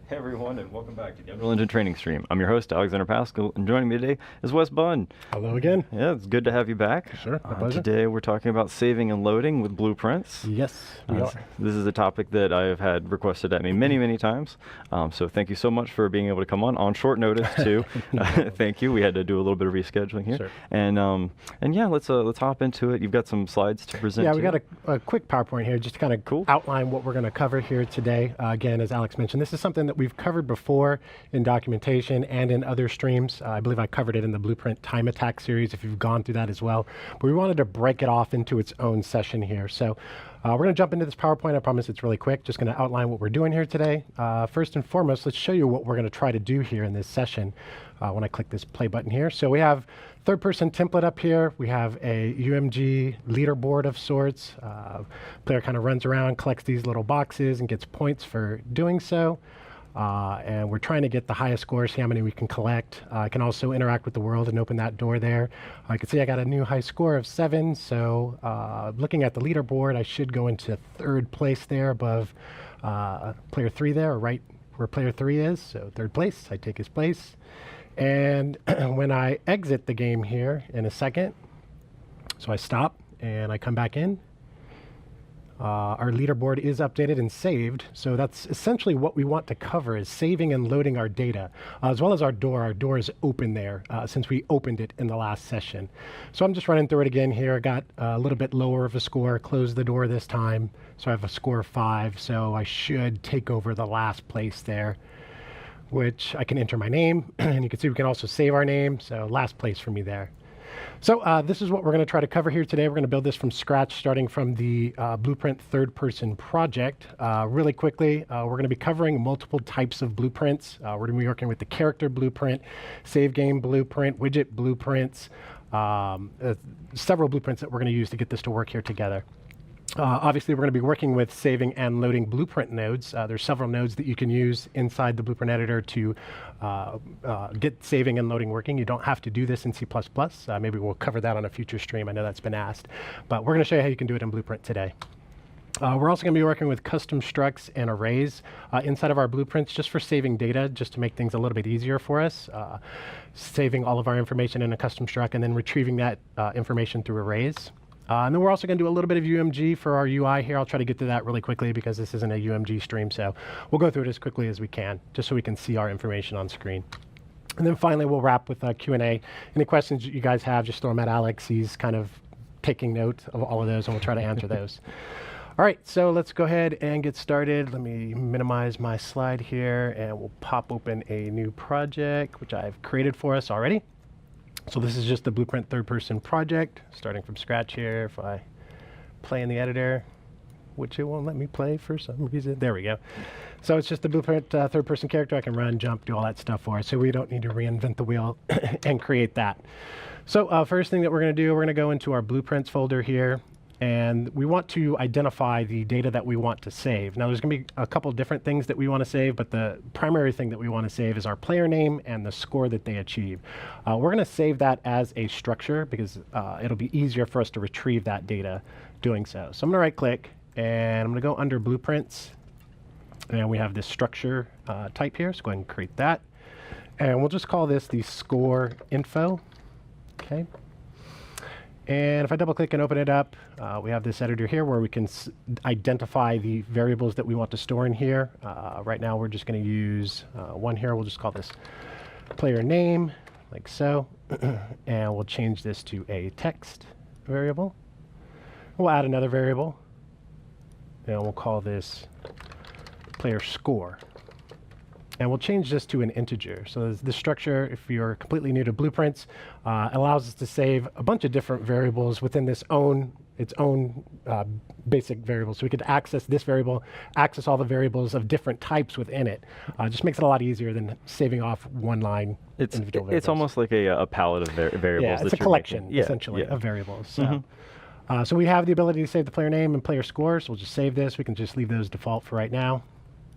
Hey everyone, and welcome back to the Unreal Engine Training Stream. I'm your host, Alexander Pascal, and joining me today is Wes Bunn. Hello again. Yeah, it's good to have you back. Sure, my pleasure. Today we're talking about saving and loading with blueprints. Yes, we are. This is a topic that I have had requested at me many, many times. So thank you so much for being able to come on short notice too. Thank you. We had to do a little bit of rescheduling here. Sure. And yeah, let's hop into it. You've got some slides to present. Yeah, we got a quick PowerPoint here just to kind of Cool. outline what we're going to cover here today. Again, as Alex mentioned, this is something that we've covered before in documentation and in other streams. I believe I covered it in the Blueprint Time Attack series if you've gone through that as well. But we wanted to break it off into its own session here. So we're going to jump into this PowerPoint. I promise it's really quick. Just going to outline what we're doing here today. First and foremost, let's show you what we're going to try to do here in this session when I click this play button here. So we have third-person template up here. We have a UMG leaderboard of sorts. Player kind of runs around, collects these little boxes, and gets points for doing so. And we're trying to get the highest score, see how many we can collect. I can also interact with the world and open that door there. I can see I got a new high score of 7, so looking at the leaderboard, I should go into third place there above player 3 there, or right where player 3 is, so third place, I take his place. And when I exit the game here in a second, so I stop and I come back in, our leaderboard is updated and saved. So that's essentially what we want to cover, is saving and loading our data, as well as our door. Our door is open there since we opened it in the last session. So I'm just running through it again here. I got a little bit lower of a score, closed the door this time. So I have a score of 5. So I should take over the last place there, which I can enter my name. And you can see we can also save our name. So last place for me there. So this is what we're going to try to cover here today. We're going to build this from scratch, starting from the Blueprint third-person project. Really quickly, we're going to be covering multiple types of blueprints. We're going to be working with the character blueprint, save game blueprint, widget blueprints, several blueprints that we're going to use to get this to work here together. Obviously, we're going to be working with saving and loading blueprint nodes. There's several nodes that you can use inside the blueprint editor to get saving and loading working. You don't have to do this in C++. Maybe we'll cover that on a future stream. I know that's been asked. But we're going to show you how you can do it in Blueprint today. We're also going to be working with custom structs and arrays inside of our blueprints just for saving data, just to make things a little bit easier for us. Saving all of our information in a custom struct and then retrieving that information through arrays. And then we're also going to do a little bit of UMG for our UI here. I'll try to get to that really quickly because this isn't a UMG stream, so we'll go through it as quickly as we can, just so we can see our information on screen. And then finally, we'll wrap with Q&A. Any questions that you guys have, just throw them at Alex. He's kind of taking note of all of those, and we'll try to answer those. All right, so let's go ahead and get started. Let me minimize my slide here, and we'll pop open a new project, which I've created for us already. So this is just the Blueprint third-person project, starting from scratch here. If I play in the editor, which it won't let me play for some reason. There we go. So it's just the Blueprint third-person character. I can run, jump, do all that stuff for us. So we don't need to reinvent the wheel and create that. So first thing that we're going to do, we're going to go into our Blueprints folder here. And we want to identify the data that we want to save. Now, there's going to be a couple different things that we want to save, but the primary thing that we want to save is our player name and the score that they achieve. We're going to save that as a structure because it'll be easier for us to retrieve that data doing so. So I'm going to right-click, and I'm going to go under Blueprints. And we have this structure type here, so go ahead and create that. And we'll just call this the score info. Okay. And if I double-click and open it up, we have this editor here where we can identify the variables that we want to store in here. Right now, we're just going to use one here. We'll just call this player name, like so. And we'll change this to a text variable. We'll add another variable. And we'll call this player score. And we'll change this to an integer. So the structure, if you're completely new to Blueprints, allows us to save a bunch of different variables within its own basic variables. So we could access this variable, access all the variables of different types within it. Just makes it a lot easier than saving off one line individual variables. It's almost like a palette of variables. Yeah, it's a collection, essentially, of variables. So. So we have the ability to save the player name and player score, so we'll just save this. We can just leave those default for right now.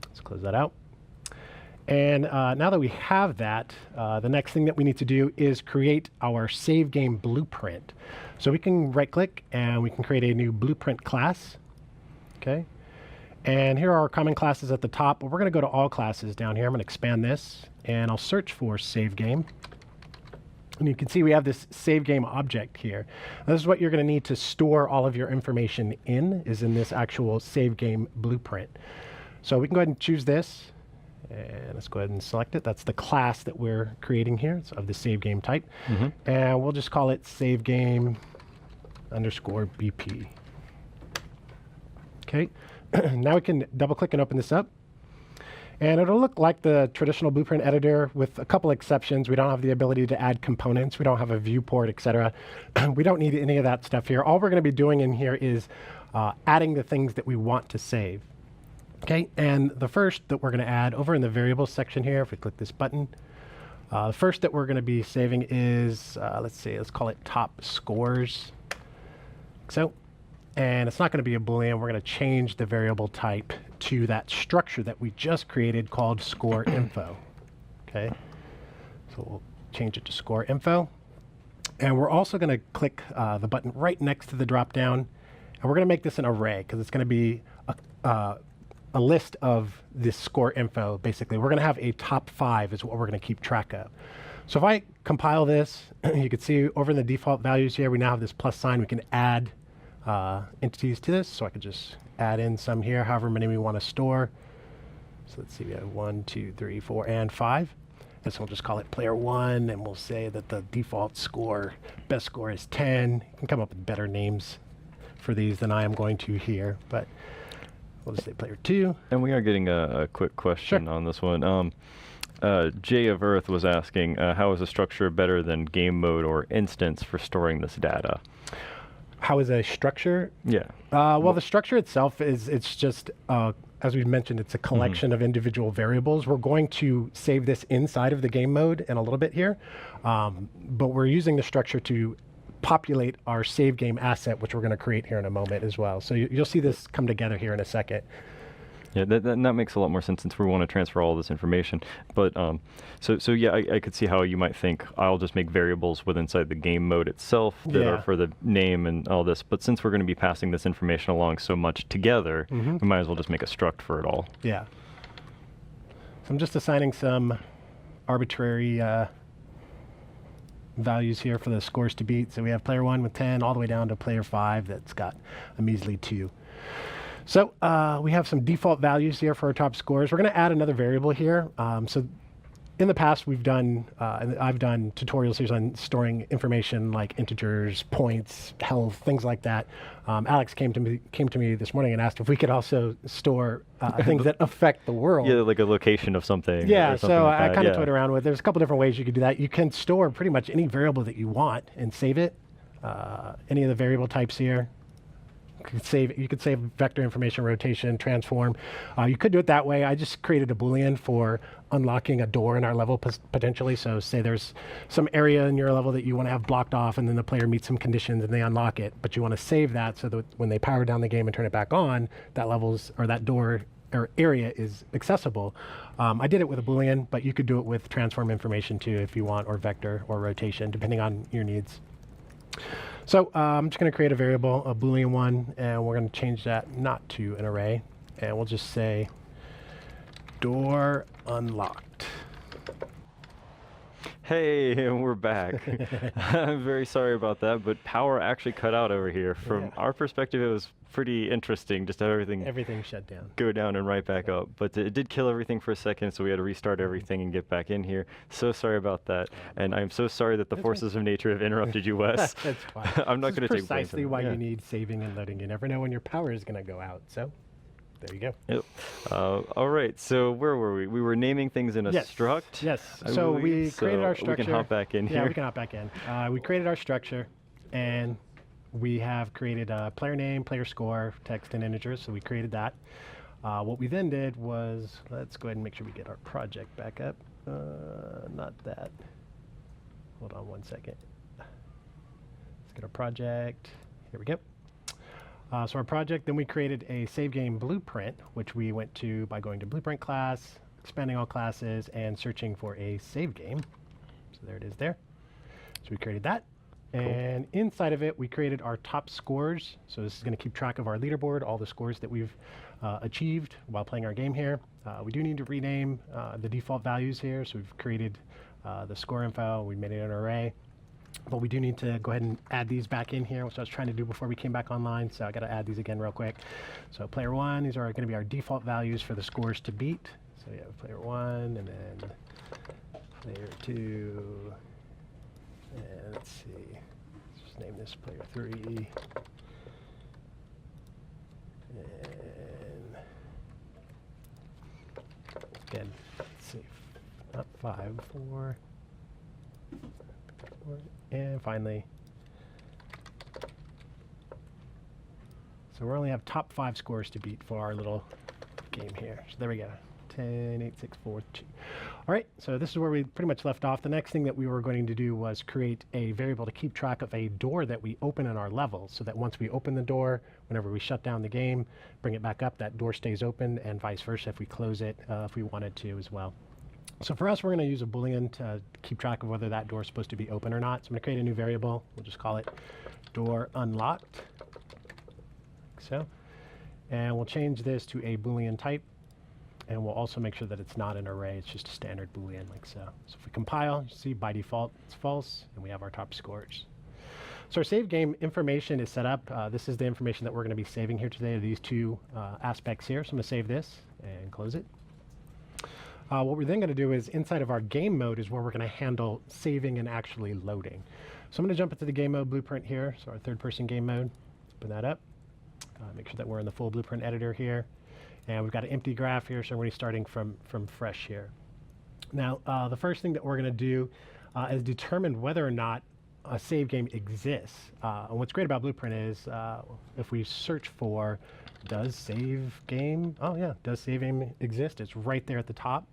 Let's close that out. And now that we have that, the next thing that we need to do is create our save game blueprint. So we can right-click and we can create a new blueprint class. Okay. And here are our common classes at the top. But we're going to go to all classes down here. I'm going to expand this, and I'll search for save game. And you can see we have this save game object here. Now, this is what you're going to need to store all of your information in, is in this actual save game blueprint. So we can go ahead and choose this. And let's go ahead and select it. That's the class that we're creating here. It's of the save game type. And we'll just call it save game underscore BP. Okay. Now we can double click and open this up. And it'll look like the traditional blueprint editor with a couple exceptions. We don't have the ability to add components. We don't have a viewport, etc. We don't need any of that stuff here. All we're going to be doing in here is adding the things that we want to save. Okay, and the first that we're going to add over in the variables section here, if we click this button, the first that we're going to be saving is, let's call it top scores. So, and it's not going to be a Boolean. We're going to change the variable type to that structure that we just created called score info. Okay, so we'll change it to score info. And we're also going to click the button right next to the drop down. And we're going to make this an array because it's going to be a list of this score info, basically. We're going to have a top 5 is what we're going to keep track of. So if I compile this, you can see over in the default values here, we now have this plus sign. We can add entities to this. So I could just add in some here, however many we want to store. So let's see, we have 1, 2, 3, 4, and 5. And so we'll just call it player 1, and we'll say that the default score, best score is 10. You can come up with better names for these than I am going to here, but we'll just say player 2. And we are getting a quick question on this one. Jay of Earth was asking, how is the structure better than game mode or instance for storing this data? How is a structure? Yeah. Well, the structure itself it's just, as we've mentioned, it's a collection of individual variables. We're going to save this inside of the game mode in a little bit here, but we're using the structure to populate our save game asset, which we're going to create here in a moment as well. So you'll see this come together here in a second. Yeah, that makes a lot more sense since we want to transfer all this information. But so yeah, I could see how you might think I'll just make variables with inside the game mode itself that are for the name and all this. But since we're going to be passing this information along so much together, we might as well just make a struct for it all. Yeah. So I'm just assigning some arbitrary values here for the scores to beat. So we have player 1 with 10 all the way down to player 5 that's got a measly 2. So we have some default values here for our top scores. We're going to add another variable here. So in the past, we've done, I've done tutorials here on storing information like integers, points, health, things like that. Alex came to me this morning and asked if we could also store things that affect the world. Yeah, like a location of something. Yeah, or something so like I that. kind of toyed around with. There's a couple different ways you could do that. You can store pretty much any variable that you want and save it. Any of the variable types here. You could save vector information, rotation, transform. You could do it that way. I just created a Boolean for unlocking a door in our level potentially. So say there's some area in your level that you want to have blocked off, and then the player meets some conditions and they unlock it. But you want to save that so that when they power down the game and turn it back on, that door or area is accessible. I did it with a Boolean, but you could do it with transform information too if you want, or vector or rotation, depending on your needs. So I'm just going to create a variable, a Boolean one, and we're going to change that not to an array. And we'll just say door unlocked. Hey, we're back. I'm very sorry about that, but power actually cut out over here. From our perspective, it was pretty interesting just to have everything shut down, go down and right back up. But it did kill everything for a second, so we had to restart everything and get back in here. So sorry about that, and I'm so sorry that the forces of nature have interrupted you, Wes. That's fine. I'm not going to take blame. Precisely why you need saving and loading. You never know when your power is going to go out. So there you go. Yep. All right. So where were we? We were naming things in a struct. Yes. So we created our structure. We can hop back in here. Yeah, we can hop back in. We created our structure, and we have created a player name, player score, text, and integers. So we created that. What we then did was, let's go ahead and make sure we get our project back up. Not that. Hold on one second. Let's get our project. Here we go. So our project, then we created a save game blueprint, which we went to by going to blueprint class, expanding all classes, and searching for a save game. So there it is there. So we created that. And inside of it, we created our top scores. So this is going to keep track of our leaderboard, all the scores that we've achieved while playing our game here. We do need to rename the default values here. So we've created the score info. We made it an array. But we do need to go ahead and add these back in here, which I was trying to do before we came back online. So I got to add these again real quick. So player 1, these are going to be our default values for the scores to beat. So we have player 1 and then player 2. And let's see, let's just name this player 3. And again, let's see, up 5, 4. And finally, so we only have top 5 scores to beat for our little game here. So there we go. 10, 8, 6, 4, 2. All right, so this is where we pretty much left off. The next thing that we were going to do was create a variable to keep track of a door that we open in our level, so that once we open the door, whenever we shut down the game, bring it back up, that door stays open, and vice versa if we close it, if we wanted to as well. So for us, we're going to use a Boolean to keep track of whether that door is supposed to be open or not. So I'm going to create a new variable. We'll just call it door unlocked, like so. And we'll change this to a Boolean type. And we'll also make sure that it's not an array. It's just a standard Boolean, like so. So if we compile, you see by default it's false, and we have our top scores. So our save game information is set up. This is the information that we're going to be saving here today, these two aspects here. So I'm going to save this and close it. What we're then going to do is inside of our game mode is where we're going to handle saving and actually loading. So I'm going to jump into the game mode blueprint here. So our third-person game mode. Open that up. Make sure that we're in the full blueprint editor here. And we've got an empty graph here, so we're going to be starting from fresh here. Now, the first thing that we're going to do is determine whether or not a save game exists. And what's great about Blueprint is if we search for does save game, oh yeah, does save game exist? It's right there at the top.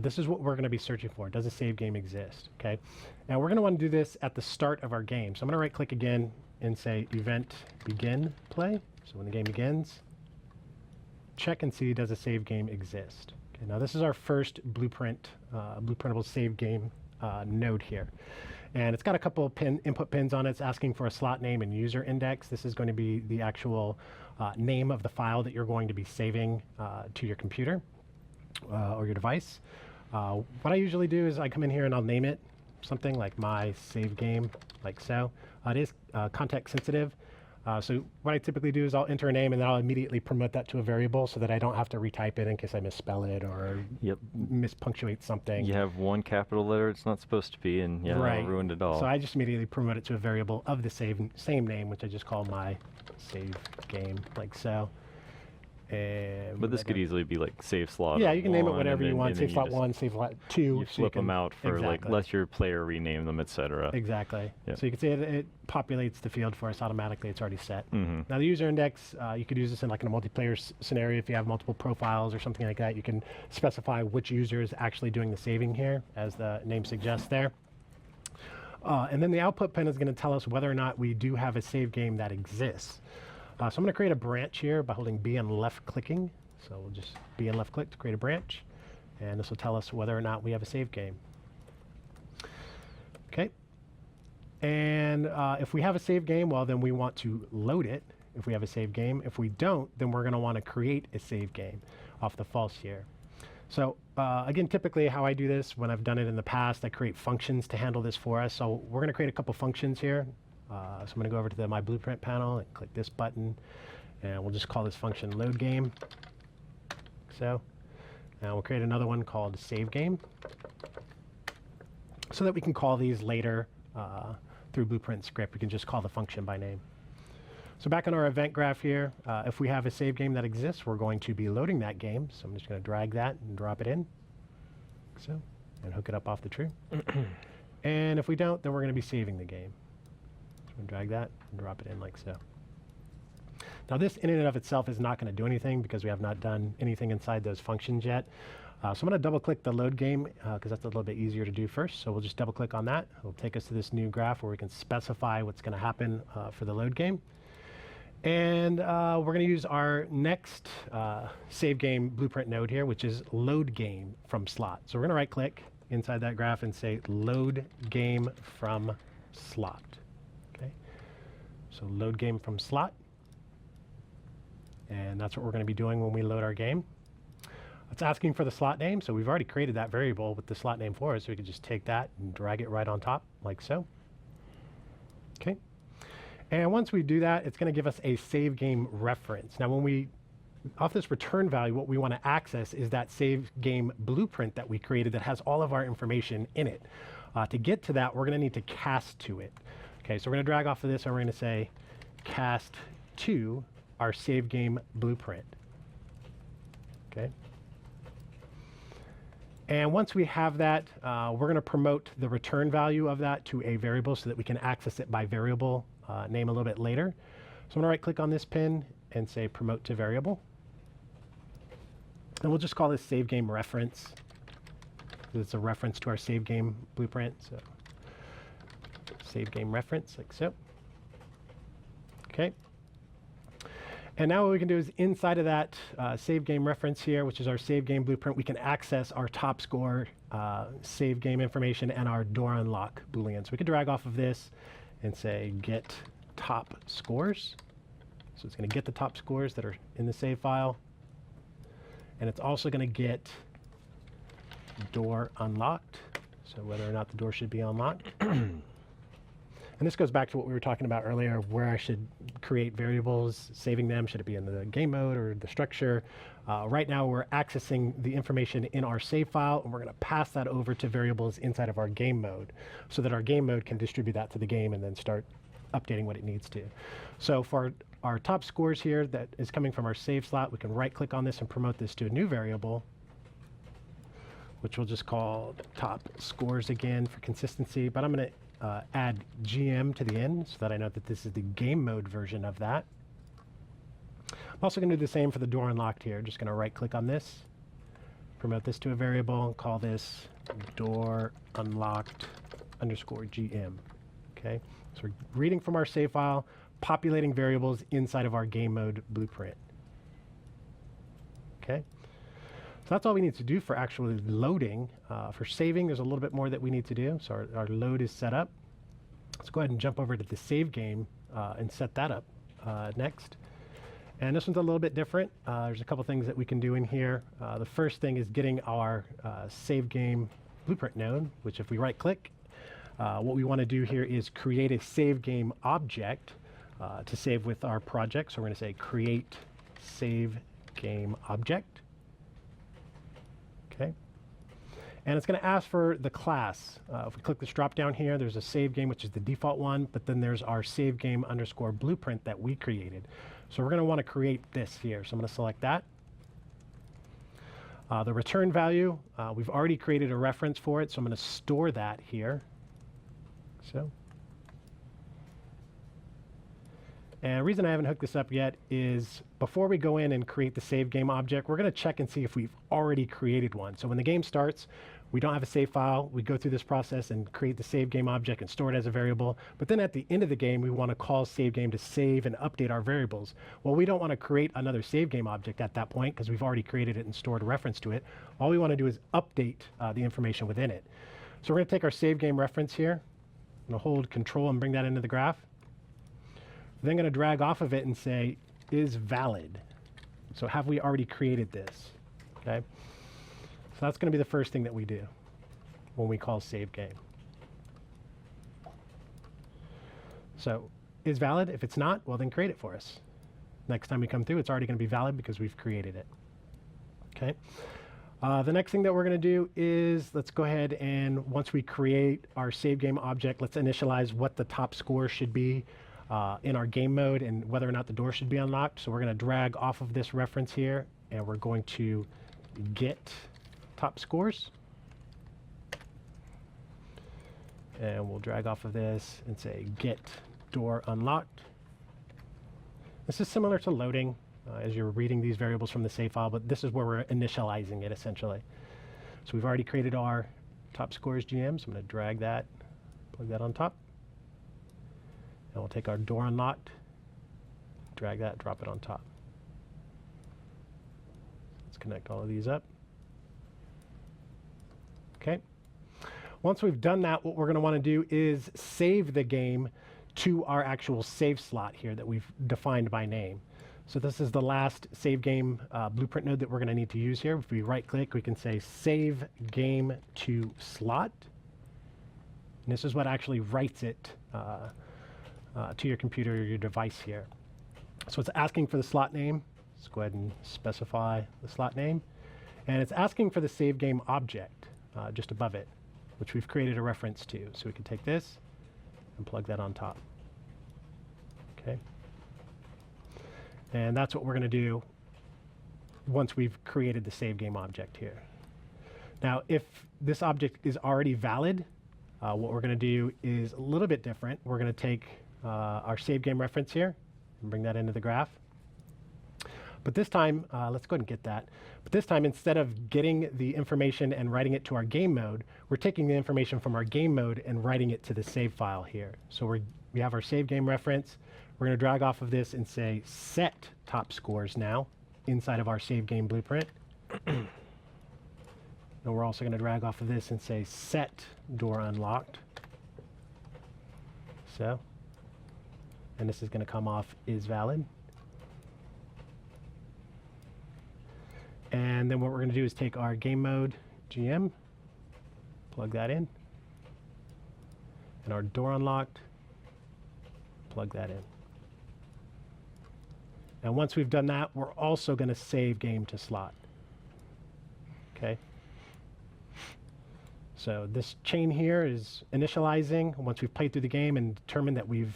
This is what we're going to be searching for. Does a save game exist? Okay. Now we're going to want to do this at the start of our game. So I'm going to right click again and say event begin play. So when the game begins, check and see does a save game exist. Okay, now this is our first blueprintable save game node here. And it's got a couple of input pins on it. It's asking for a slot name and user index. This is going to be the actual name of the file that you're going to be saving to your computer or your device. What I usually do is I come in here and I'll name it something like my save game, like so. It is context sensitive. So what I typically do is I'll enter a name and then I'll immediately promote that to a variable so that I don't have to retype it in case I misspell it or mispunctuate something. You have one capital letter it's not supposed to be, and right. Ruined it all. So I just immediately promote it to a variable of the same name, which I just call my save game, like so. And but this could easily be like save slot. Yeah, you can name it whatever you want. Save slot 1, save slot 2. You flip them out for like let your player rename them, etc. Exactly. Yep. So you can see it populates the field for us automatically. It's already set. Now the user index, you could use this in like in a multiplayer scenario if you have multiple profiles or something like that. You can specify which user is actually doing the saving here, as the name suggests there. And then the output pin is going to tell us whether or not we do have a save game that exists. So I'm going to create a branch here by holding B and left clicking. So we'll just B and left click to create a branch. And this will tell us whether or not we have a save game. Okay. And if we have a save game, well, then we want to load it if we have a save game. If we don't, then we're going to want to create a save game off the false here. So again, typically how I do this when I've done it in the past, I create functions to handle this for us. So we're going to create a couple functions here. So I'm going to go over to my blueprint panel and click this button, and we'll just call this function load game. So, and we'll create another one called save game, so that we can call these later through Blueprint script. We can just call the function by name. So back on our event graph here, if we have a save game that exists, we're going to be loading that game. So I'm just going to drag that and drop it in, so, and hook it up off the tree. And if we don't, then we're going to be saving the game. And drag that and drop it in like so. Now this in and of itself is not going to do anything because we have not done anything inside those functions yet. So I'm going to double click the load game because that's a little bit easier to do first. So we'll just double click on that. It'll take us to this new graph where we can specify what's going to happen for the load game. And we're going to use our next save game blueprint node here, which is load game from slot. So we're going to right click inside that graph and say load game from slot. Okay, so load game from slot, and that's what we're going to be doing when we load our game. It's asking for the slot name, so we've already created that variable with the slot name for us, so we can just take that and drag it right on top, like so. Okay, and once we do that, it's going to give us a save game reference. Now, when we off this return value, what we want to access is that save game blueprint that we created that has all of our information in it. To get to that, we're going to need to cast to it. Okay, so we're going to drag off of this, and we're going to say cast to our save game blueprint. Okay. And once we have that, we're going to promote the return value of that to a variable so that we can access it by variable name a little bit later. So I'm going to right click on this pin and say promote to variable. And we'll just call this save game reference. It's a reference to our save game blueprint. So save game reference, like so. Okay. And now what we can do is inside of that save game reference here, which is our save game blueprint, we can access our top score, save game information, and our door unlock Boolean. So we can drag off of this and say get top scores. So it's going to get the top scores that are in the save file. And it's also going to get door unlocked, so whether or not the door should be unlocked. And this goes back to what we were talking about earlier, where I should create variables, saving them. Should it be in the game mode or the structure? Right now, we're accessing the information in our save file, and we're going to pass that over to variables inside of our game mode so that our game mode can distribute that to the game and then start updating what it needs to. So for our top scores here that is coming from our save slot, we can right-click on this and promote this to a new variable, which we'll just call top scores again for consistency. But I'm going to add GM to the end so that I know that this is the game mode version of that. I'm also going to do the same for the door unlocked here. Just going to right click on this, promote this to a variable, and call this door unlocked underscore GM. Okay, so we're reading from our save file, populating variables inside of our game mode blueprint. Okay. So that's all we need to do for actually loading. For saving, there's a little bit more that we need to do. So our load is set up. Let's go ahead and jump over to the save game and set that up next. And this one's a little bit different. There's a couple things that we can do in here. The first thing is getting our save game blueprint node, which if we right click, what we want to do here is create a save game object to save with our project. So we're going to say create save game object. Okay. And it's going to ask for the class. If we click this drop down here, there's a save game, which is the default one, but then there's our save game underscore blueprint that we created. So we're going to want to create this here. So I'm going to select that. The return value, we've already created a reference for it, so I'm going to store that here. So. And the reason I haven't hooked this up yet is before we go in and create the save game object, we're going to check and see if we've already created one. So when the game starts, we don't have a save file. We go through this process and create the save game object and store it as a variable. But then at the end of the game, we want to call save game to save and update our variables. Well, we don't want to create another save game object at that point because we've already created it and stored a reference to it. All we want to do is update the information within it. So we're going to take our save game reference here. I'm going to hold control and bring that into the graph. Then I'm going to drag off of it and say, is valid. So have we already created this? Okay. So that's going to be the first thing that we do when we call save game. So is valid. If it's not, well, then create it for us. Next time we come through, it's already going to be valid because we've created it. Okay. The next thing that we're going to do is let's go ahead and once we create our save game object, let's initialize what the top score should be in our game mode and whether or not the door should be unlocked. So we're going to drag off of this reference here and we're going to get top scores. And we'll drag off of this and say get door unlocked. This is similar to loading as you're reading these variables from the save file, but this is where we're initializing it essentially. So we've already created our top scores GM, so I'm going to drag that, plug that on top. And we'll take our door unlocked, drag that, drop it on top. Let's connect all of these up. Okay. Once we've done that, what we're going to want to do is save the game to our actual save slot here that we've defined by name. So this is the last save game blueprint node that we're going to need to use here. If we right click, we can say save game to slot. And this is what actually writes it to your computer or your device here. So it's asking for the slot name. Let's go ahead and specify the slot name. And it's asking for the save game object just above it, which we've created a reference to. So we can take this and plug that on top. Okay. And that's what we're going to do once we've created the save game object here. Now, if this object is already valid, what we're going to do is a little bit different. We're going to take our save game reference here and bring that into the graph. But this time, let's go ahead and get that. But this time, instead of getting the information and writing it to our game mode, we're taking the information from our game mode and writing it to the save file here. So we have our save game reference. We're going to drag off of this and say set top scores now inside of our save game blueprint. And we're also going to drag off of this and say set door unlocked. So, and this is going to come off is valid. And then what we're going to do is take our game mode GM, plug that in, and our door unlocked, plug that in. And once we've done that, we're also going to save game to slot. Okay. So this chain here is initializing. Once we've played through the game and determined that we've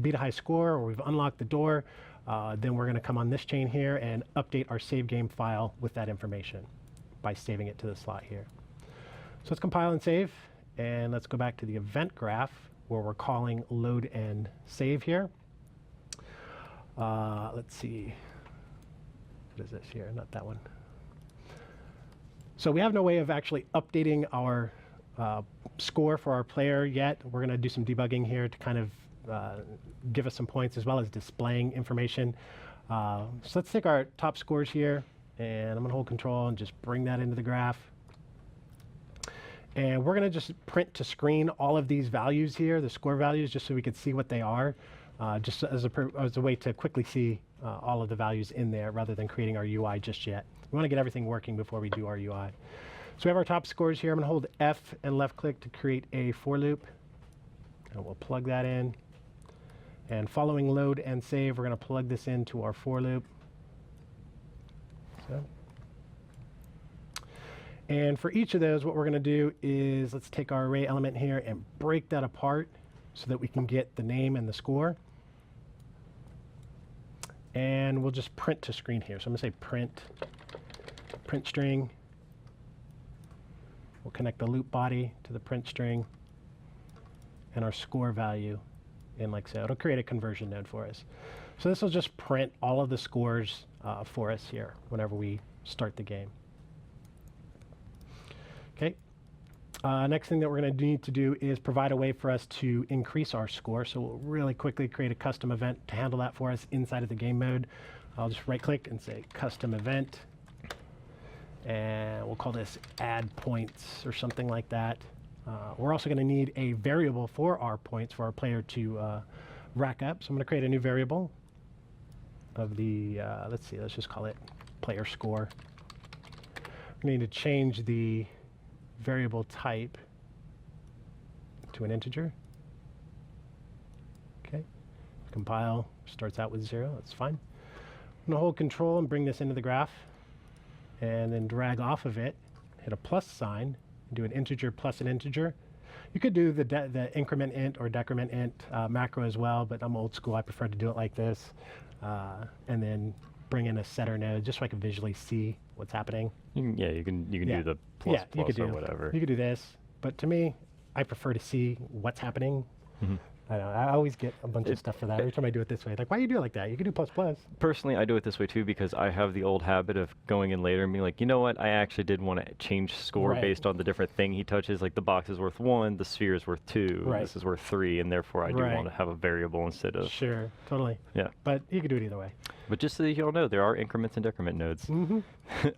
beat a high score or we've unlocked the door, then we're going to come on this chain here and update our save game file with that information by saving it to the slot here. So let's compile and save. And let's go back to the event graph where we're calling load and save here. Let's see. What is this here? Not that one. So we have no way of actually updating our score for our player yet. We're going to do some debugging here to kind of give us some points as well as displaying information. So let's take our top scores here, and I'm going to hold control and just bring that into the graph. And we're going to just print to screen all of these values here, the score values, just so we can see what they are, just as a way to quickly see all of the values in there rather than creating our UI just yet. We want to get everything working before we do our UI. So we have our top scores here. I'm going to hold F and left click to create a for loop. And we'll plug that in. And following load and save, we're going to plug this into our for loop. So. And for each of those, what we're going to do is let's take our array element here and break that apart so that we can get the name and the score. And we'll just print to screen here. So I'm going to say print string. We'll connect the loop body to the print string and our score value in like so. It'll create a conversion node for us. So this will just print all of the scores for us here whenever we start the game. Okay. Next thing that we're going to need to do is provide a way for us to increase our score. So we'll really quickly create a custom event to handle that for us inside of the game mode. I'll just right click and say custom event. And we'll call this add points or something like that. We're also going to need a variable for our points for our player to rack up. So I'm going to create a new variable of the, let's just call it player score. We need to change the variable type to an integer. Okay. Compile starts out with 0. That's fine. I'm going to hold control and bring this into the graph and then drag off of it, hit a plus sign, do an integer plus an integer. You could do the increment int or decrement int macro as well, but I'm old school. I prefer to do it like this. And then bring in a setter node just so I can visually see what's happening. You can do the plus plus or whatever. You could do this, but to me, I prefer to see what's happening. I know. I always get a bunch of stuff for that every time I do it this way. Like, why do you do it like that? You can do plus plus. Personally, I do it this way too because I have the old habit of going in later and being like, you know what, I actually did want to change score Right. based on the different thing he touches. Like the box is worth 1, the sphere is worth 2, Right. this is worth 3, and therefore I do Right. want to have a variable instead of. Sure, totally. Yeah. But you can do it either way. But just so you all know, there are increments and decrement nodes. Mm-hmm.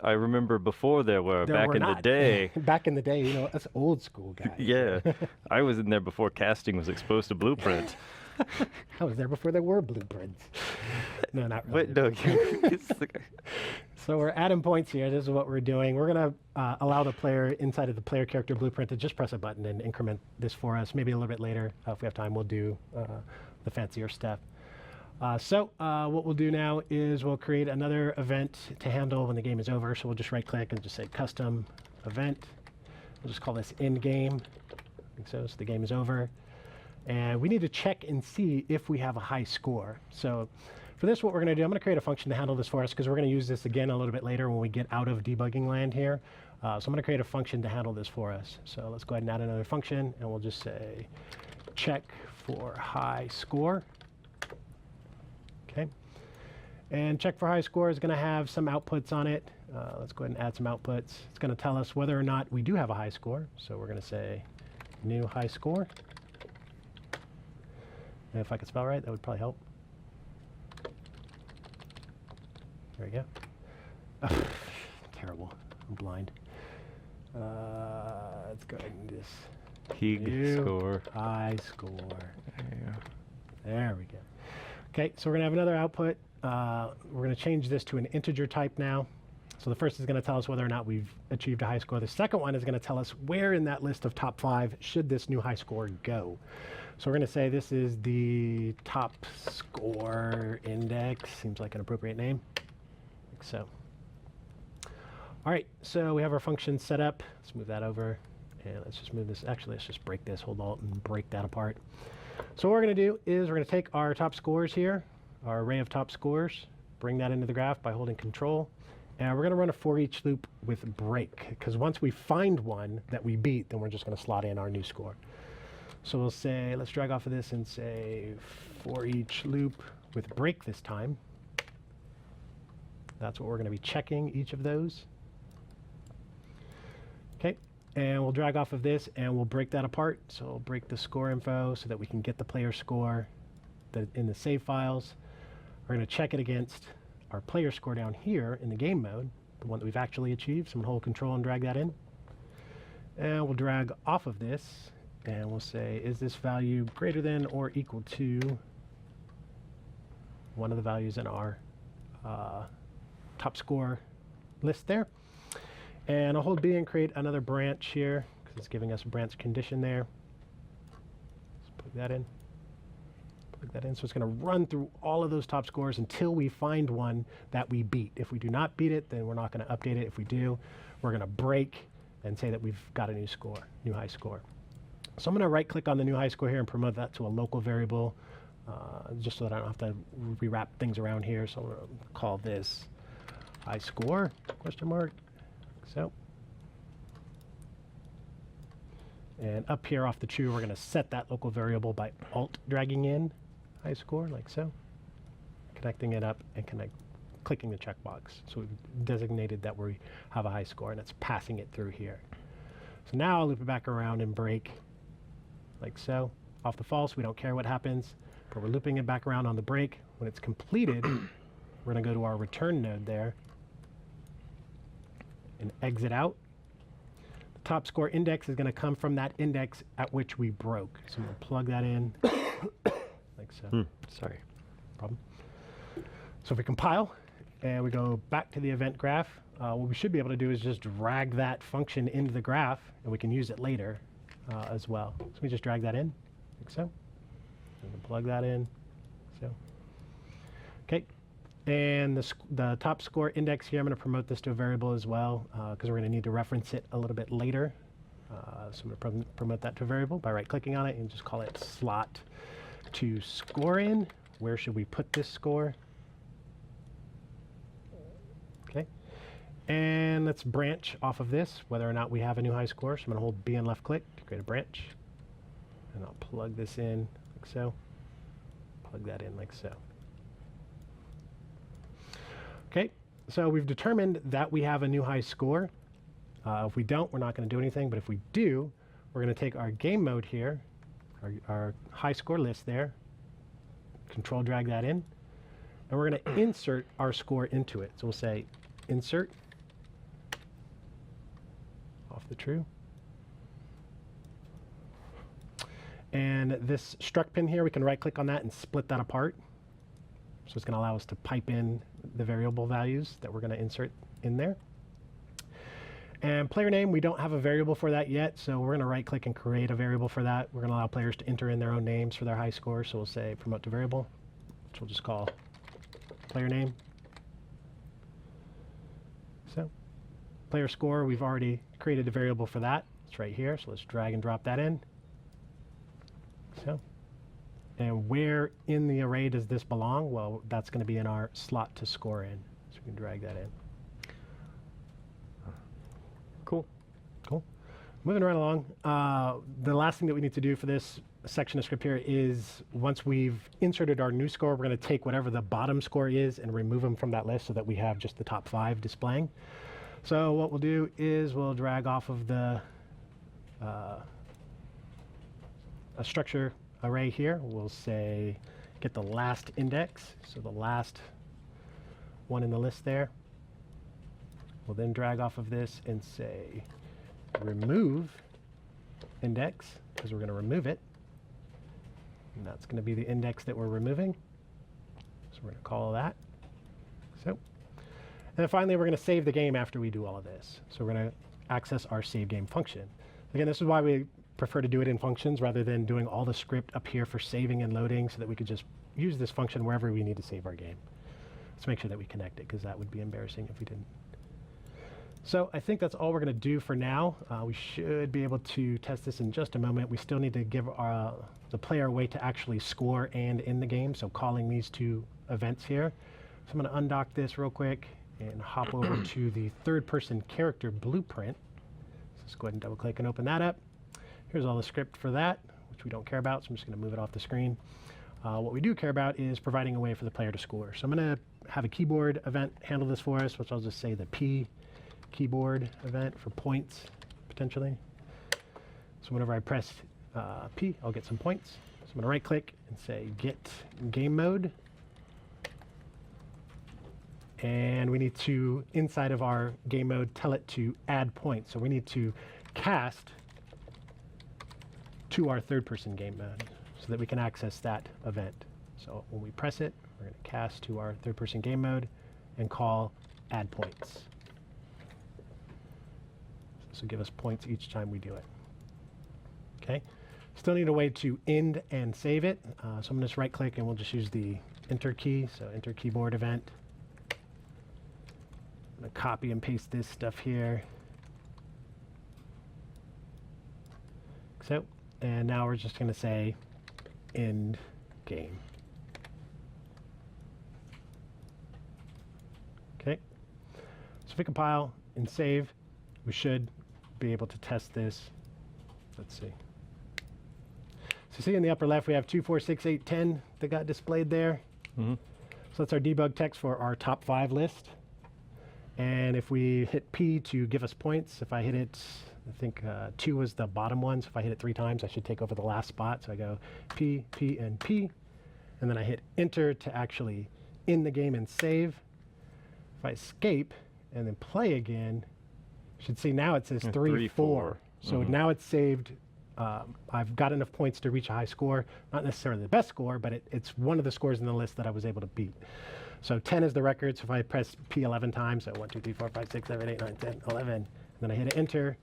I remember before there were, back in the day. Back in the day, you know, us old school guys. Yeah, I was in there before casting was exposed to Blueprint. I was there before there were blueprints. No, not really. But no, So we're adding points here. This is what we're doing. We're going to allow the player inside of the player character blueprint to just press a button and increment this for us. Maybe a little bit later, if we have time, we'll do the fancier stuff. What we'll do now is we'll create another event to handle when the game is over. So we'll just right click and just say custom event. We'll just call this end game. So the game is over. And we need to check and see if we have a high score. So for this, what we're going to do, I'm going to create a function to handle this for us because we're going to use this again a little bit later when we get out of debugging land here. So I'm going to create a function to handle this for us. So let's go ahead and add another function, and we'll just say check for high score. Okay. And check for high score is going to have some outputs on it. Let's go ahead and add some outputs. It's going to tell us whether or not we do have a high score. So we're going to say new high score. And if I could spell right, that would probably help. There we go. Oh, terrible. I'm blind. Let's go ahead and just Hig score. high score. Yeah. There we go. Okay, so we're going to have another output. We're going to change this to an integer type now. So the first is going to tell us whether or not we've achieved a high score. The second one is going to tell us where in that list of top 5 should this new high score go. So we're going to say this is the top score index. Seems like an appropriate name. Like so. All right, so we have our function set up. Let's move that over. And let's just move this. Actually, let's just break this. Hold Alt and break that apart. So what we're going to do is we're going to take our top scores here, our array of top scores, bring that into the graph by holding Control. And we're going to run a for each loop with break, because once we find one that we beat, then we're just going to slot in our new score. So we'll say, let's drag off of this and say for each loop with break this time. That's what we're going to be checking each of those. Okay, and we'll drag off of this and we'll break that apart. So we'll break the score info so that we can get the player score in the save files. We're going to check it against our player score down here in the game mode, the one that we've actually achieved. So I'm going to hold Control and drag that in. And we'll drag off of this and we'll say, is this value greater than or equal to one of the values in our top score list there. And I'll hold B and create another branch here because it's giving us a branch condition there. Let's plug that in. Plug that in. So it's going to run through all of those top scores until we find one that we beat. If we do not beat it, then we're not going to update it. If we do, we're going to break and say that we've got a new score, new high score. So I'm going to right click on the new high score here and promote that to a local variable just so that I don't have to rewrap things around here. So I'm going to call this high score, question mark. So, and up here off the true, we're going to set that local variable by alt dragging in high score, like so, connecting it up and clicking the checkbox. So we've designated that we have a high score, and it's passing it through here. So now I'll loop it back around and break, like so. Off the false, we don't care what happens, but we're looping it back around on the break. When it's completed, we're going to go to our return node there and exit out. The top score index is going to come from that index at which we broke. So I'm going to plug that in like so. Sorry. No problem. So if we compile and we go back to the event graph, what we should be able to do is just drag that function into the graph, and we can use it later as well. So we just drag that in like so. We can plug that in. So, okay. And the top score index here, I'm going to promote this to a variable as well because we're going to need to reference it a little bit later. So I'm going to promote that to a variable by right-clicking on it and just call it slot to score in. Where should we put this score? Okay. And let's branch off of this, whether or not we have a new high score. So I'm going to hold B and left-click to create a branch. And I'll plug this in like so. Plug that in like so. Okay, so we've determined that we have a new high score. If we don't, we're not going to do anything, but if we do, we're going to take our game mode here, our high score list there, control drag that in, and we're going to insert our score into it. So we'll say insert, off the true. And this struct pin here, we can right click on that and split that apart. So it's going to allow us to pipe in the variable values that we're going to insert in there. And player name, we don't have a variable for that yet, so we're going to right click and create a variable for that. We're going to allow players to enter in their own names for their high score, so we'll say promote to variable, which we'll just call player name. So player score, we've already created a variable for that. It's right here, so let's drag and drop that in. So, and where in the array does this belong? Well, that's going to be in our slot to score in, so we can drag that in. Cool. Cool. Moving right along, the last thing that we need to do for this section of script here is once we've inserted our new score, we're going to take whatever the bottom score is and remove them from that list so that we have just the top 5 displaying. So what we'll do is we'll drag off of the a structure array here. We'll say get the last index, so the last one in the list there. We'll then drag off of this and say remove index, because we're going to remove it. And that's going to be the index that we're removing. So we're going to call that. So, and then finally, we're going to save the game after we do all of this. So we're going to access our save game function. Again, this is why we prefer to do it in functions rather than doing all the script up here for saving and loading, so that we could just use this function wherever we need to save our game. Let's make sure that we connect it, because that would be embarrassing if we didn't. So I think that's all we're going to do for now. We should be able to test this in just a moment. We still need to give the player a way to actually score and end the game, so calling these two events here. So I'm going to undock this real quick and hop over to the third-person character blueprint. So let's go ahead and double-click and open that up. Here's all the script for that, which we don't care about, so I'm just going to move it off the screen. What we do care about is providing a way for the player to score. So I'm going to have a keyboard event handle this for us, which I'll just say the P keyboard event for points, potentially. So whenever I press P, I'll get some points. So I'm going to right-click and say Get Game Mode. And we need to, inside of our game mode, tell it to add points. So we need to cast to our third-person game mode so that we can access that event. So when we press it, we're going to cast to our third-person game mode and call Add Points. So give us points each time we do it. Okay. Still need a way to end and save it. So I'm going to just right-click and we'll just use the Enter key. So Enter Keyboard Event. I'm going to copy and paste this stuff here. So, and now we're just going to say End Game. Okay. So if we compile and save, we should be able to test this. Let's see. So see in the upper left, we have 2, 4, 6, 8, 10 that got displayed there. Mm-hmm. So that's our debug text for our top 5 list. And if we hit P to give us points, if I hit it, I think 2 was the bottom one. So if I hit it 3 times, I should take over the last spot. So I go P, P, and P. And then I hit Enter to actually end the game and save. If I escape and then play again, you should see now it says 3, 4. So now it's saved. I've got enough points to reach a high score. Not necessarily the best score, but it's one of the scores in the list that I was able to beat. So 10 is the record. So if I press P 11 times, so 1, 2, 3, 4, 5, 6, 7, 8, 9, 10, 11, and then I hit Enter,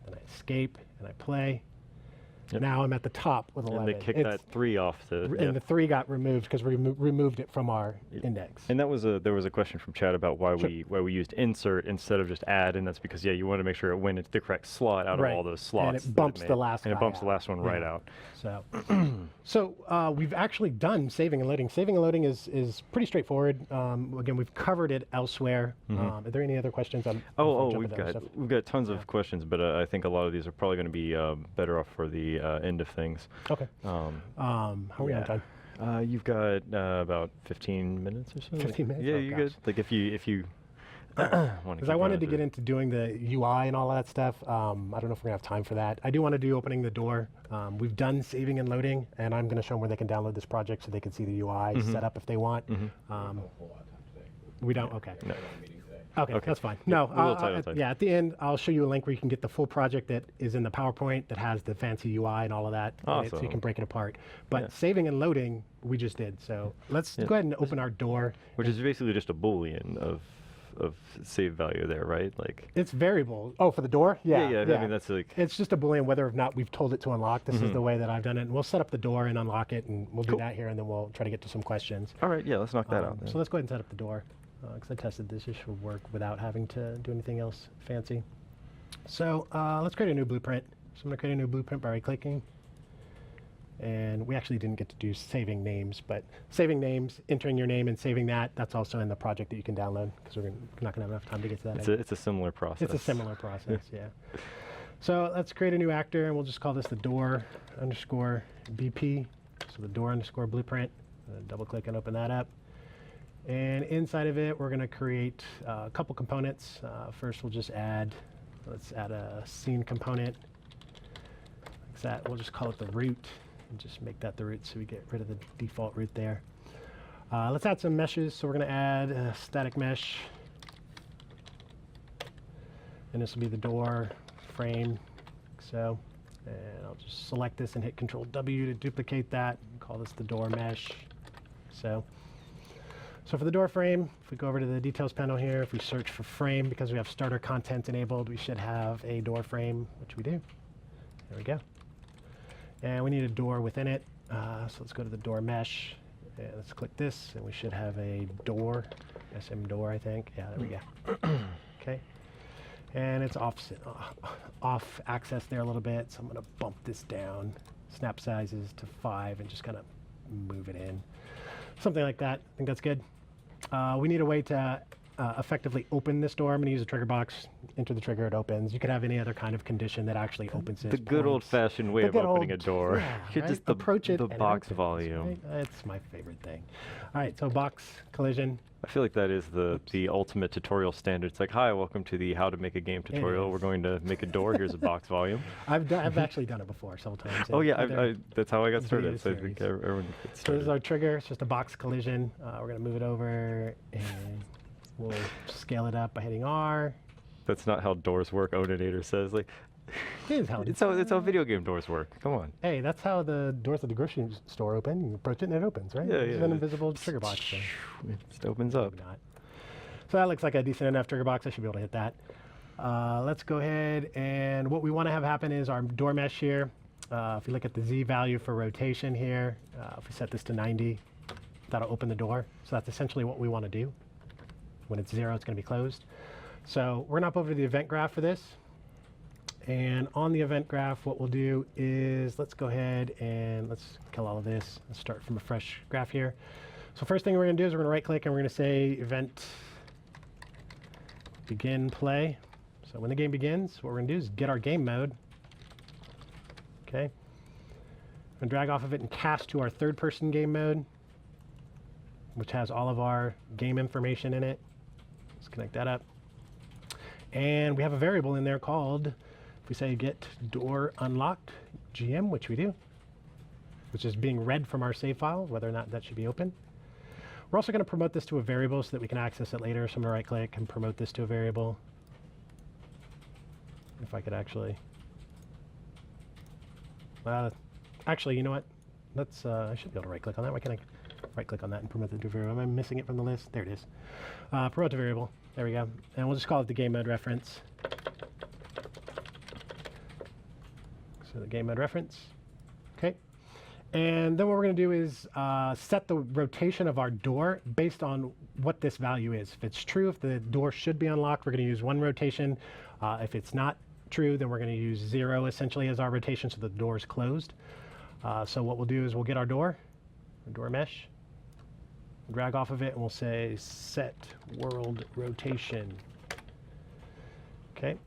then I escape, and I play. Yep. Now I'm at the top with 11. And they kicked that 3 off. And the 3 got removed because we removed it from our index. And that was there was a question from Chad about why we used insert instead of just add, and that's because you want to make sure it went into the correct slot out of all those slots. And it bumps the last. And it bumps the last one right out. So we've actually done saving and loading. Saving and loading is pretty straightforward. Again, we've covered it elsewhere. Are there any other questions? We've got tons of questions, but I think a lot of these are probably going to be better off for the the end of things. Okay. How are we on time? You've got about 15 minutes or so. 15 minutes? Yeah, Oh, you gosh. good. Like if you Because I wanted to get into doing the UI and all that stuff. I don't know if we're going to have time for that. I do want to do opening the door. We've done saving and loading, and I'm going to show them where they can download this project so they can see the UI set up if they want. We don't? Okay. No. Okay, that's fine. No, Title. yeah, at the end, I'll show you a link where you can get the full project that is in the PowerPoint that has the fancy UI and all of that. Awesome. So you can break it apart. But saving and loading, we just did. So let's go ahead and open our door. Which is basically just a Boolean of save value there, right? Like it's variable. Oh, for the door? Yeah. I mean, that's like it's just a Boolean whether or not we've told it to unlock. This is the way that I've done it. And we'll set up the door and unlock it, and we'll do that here, and then we'll try to get to some questions. All right, yeah, let's knock that out. So let's go ahead and set up the door. Because I tested this, it should work without having to do anything else fancy. So let's create a new blueprint. So I'm going to create a new blueprint by right-clicking. And we actually didn't get to do saving names, but saving names, entering your name and saving that's also in the project that you can download, because we're not going to have enough time to get to that. It's a similar process. It's a similar process, yeah. So let's create a new actor, and we'll just call this the door underscore BP. So the door underscore blueprint. Double-click and open that up. And inside of it, we're going to create a couple components. First, let's add a scene component. Like that. We'll just call it the root, and just make that the root so we get rid of the default root there. Let's add some meshes. So we're going to add a static mesh. And this will be the door frame, like so. And I'll just select this and hit Control W to duplicate that. And call this the door mesh. So for the door frame, if we go over to the details panel here, if we search for frame, because we have starter content enabled, we should have a door frame, which we do. There we go. And we need a door within it. So let's go to the door mesh. And let's click this, and we should have a door, SM door, I think. Yeah, there we go. Okay. And it's off access there a little bit, so I'm going to bump this down, snap sizes to 5, and just kind of move it in. Something like that. I think that's good. We need a way to effectively open this door. I'm going to use a trigger box. Enter the trigger, it opens. You could have any other kind of condition that actually opens it. The good old-fashioned way of opening a door. Yeah, You right? just approach it. The and box opens, volume. Right? That's my favorite thing. All right, so box collision. I feel like that is the ultimate tutorial standard. It's like, hi, welcome to the how to make a game tutorial. We're going to make a door. Here's a box volume. I've actually done it before several times. Oh yeah, that's how I got started. So I series. think everyone gets So started. this is our trigger. It's just a box collision. We're going to move it over, and we'll scale it up by hitting R. That's not how doors work. Odinator says like. It is how it's how video game doors work. Come on. Hey, that's how the doors at the grocery store open. You approach it and it opens, right? Yeah, It's yeah. an invisible trigger box thing. It just opens up. Maybe not. So that looks like a decent enough trigger box. I should be able to hit that. Let's go ahead, and what we want to have happen is our door mesh here. If you look at the Z value for rotation here, if we set this to 90, that'll open the door. So that's essentially what we want to do. When it's 0, it's going to be closed. So we're going to hop over to the event graph for this. And on the event graph, what we'll do is let's go ahead and let's kill all of this. Let's start from a fresh graph here. So first thing we're going to do is we're going to right-click and we're going to say event begin play. So when the game begins, what we're going to do is get our game mode. Okay. And drag off of it and cast to our third-person game mode, which has all of our game information in it. Let's connect that up. And we have a variable in there called, if we say get door unlocked GM, which we do, which is being read from our save file, whether or not that should be open. We're also going to promote this to a variable so that we can access it later. So I'm going to right click and promote this to a variable. If I could actually, actually, you know what? Let's, I should be able to right click on that. Why can't I right click on that and promote it to a variable? Am I missing it from the list? There it is. Promote to variable. There we go. And we'll just call it the game mode reference. So the game mode reference. Okay. And then what we're going to do is set the rotation of our door based on what this value is. If it's true, if the door should be unlocked, we're going to use 1 rotation. If it's not true, then we're going to use 0 essentially as our rotation so the door is closed. So what we'll do is we'll get our door mesh, drag off of it, and we'll say set world rotation. Okay.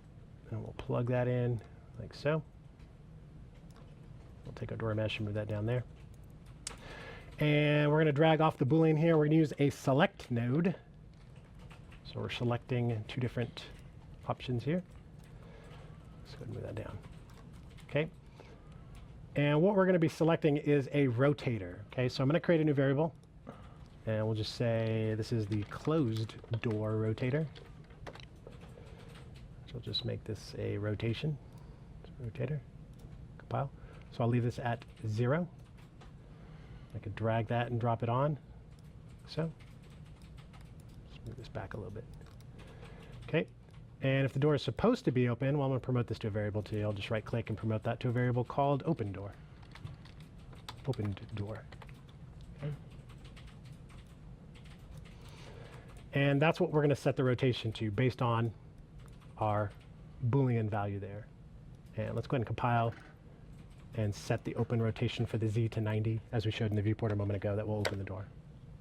And we'll plug that in like so. We'll take our door mesh and move that down there. And we're going to drag off the Boolean here. We're going to use a select node. So we're selecting two different options here. Let's go ahead and move that down. Okay. And what we're going to be selecting is a rotator. Okay, so I'm going to create a new variable. And we'll just say this is the closed door rotator. So we'll just make this a rotation. Rotator. Compile. So I'll leave this at 0. I could drag that and drop it on. So. Let's move this back a little bit. Okay. And if the door is supposed to be open, well, I'm going to promote this to a variable too. I'll just right click and promote that to a variable called open door. Opened door. Okay. And that's what we're going to set the rotation to based on our Boolean value there. And let's go ahead and compile and set the open rotation for the Z to 90, as we showed in the viewport a moment ago. That will open the door.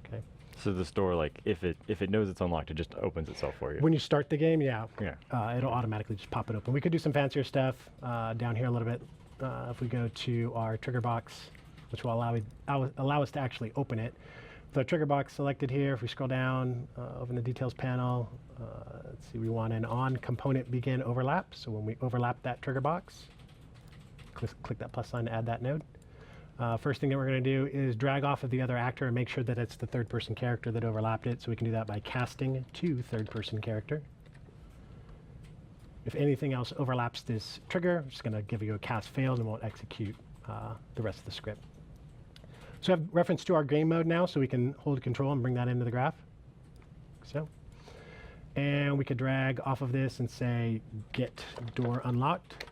Okay. So this door, like, if it knows it's unlocked, it just opens itself for you. When you start the game, yeah. Yeah. It'll automatically just pop it open. We could do some fancier stuff down here a little bit. If we go to our trigger box, which will allow us to actually open it. With our trigger box selected here, if we scroll down, open the details panel, let's see, we want an on component begin overlap. So when we overlap that trigger box, click that plus sign to add that node. First thing that we're going to do is drag off of the other actor and make sure that it's the third person character that overlapped it. So we can do that by casting to third person character. If anything else overlaps this trigger, I'm just going to give you a cast failed and won't execute the rest of the script. So I have reference to our game mode now, so we can hold control and bring that into the graph. So, and we could drag off of this and say get door unlocked.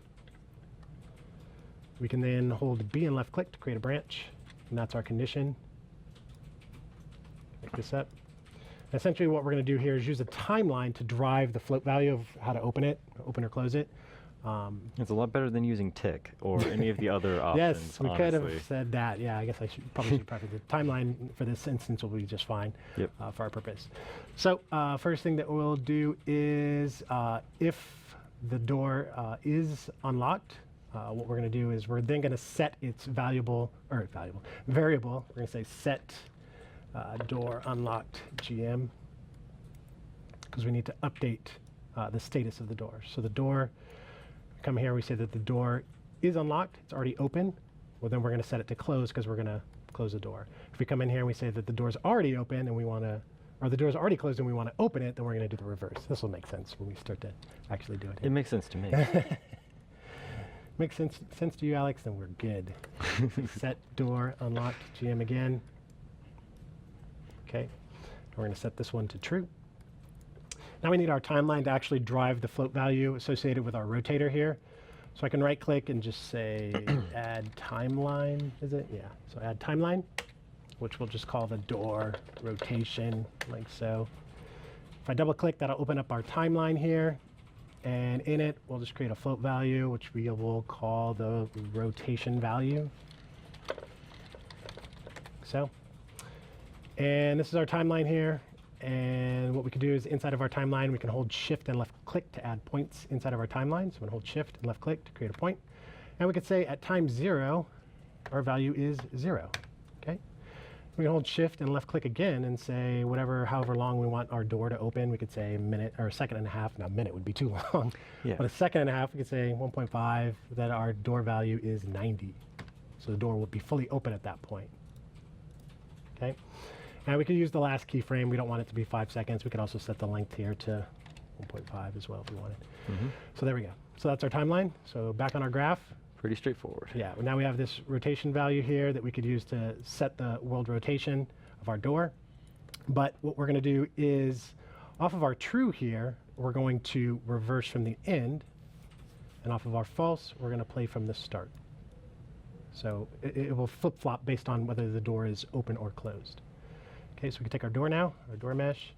We can then hold B and left click to create a branch, and that's our condition. Make this up. Essentially what we're going to do here is use a timeline to drive the float value of how to open it, open or close it. It's a lot better than using tick or any of the other options. Yes, we could honestly. have said that. Yeah, I guess I probably should preface the timeline for this instance will be just fine for our purpose. So first thing that we'll do is if the door is unlocked, what we're going to do is we're then going to set its variable. We're going to say set door unlocked GM because we need to update the status of the door. So the door. Come here, we say that the door is unlocked, it's already open. Well, then we're going to set it to close because we're going to close the door. If we come in here and we say that the door's already open and we want to, or the door's already closed and we want to open it, then we're going to do the reverse. This will make sense when we start to actually do it. It makes sense to me. Makes sense to you, Alex? Then we're good. Set door unlocked GM again. Okay, we're going to set this one to true. Now we need our timeline to actually drive the float value associated with our rotator here. So I can right click and just say add timeline, is it? Yeah, so add timeline, which we'll just call the door rotation, like so. If I double click, that'll open up our timeline here. And in it, we'll just create a float value, which we will call the rotation value. So, and this is our timeline here. And what we can do is inside of our timeline, we can hold shift and left click to add points inside of our timeline. So I'm going to hold shift and left click to create a point. And we could say at time 0, our value is 0. Okay. We can hold shift and left click again and say however long we want our door to open. We could say a minute or a second and a half. Now, a minute would be too long. Yeah. But a second and a half, we could say 1.5, that our door value is 90. So the door will be fully open at that point. Okay. Now we could use the last keyframe. We don't want it to be 5 seconds. We could also set the length here to 1.5 as well if we wanted. So there we go. So that's our timeline. So back on our graph. Pretty straightforward. Yeah, now we have this rotation value here that we could use to set the world rotation of our door. But what we're going to do is, off of our true here, we're going to reverse from the end. And off of our false, we're going to play from the start. So it will flip-flop based on whether the door is open or closed. Okay, so we can take our door now, our door mesh,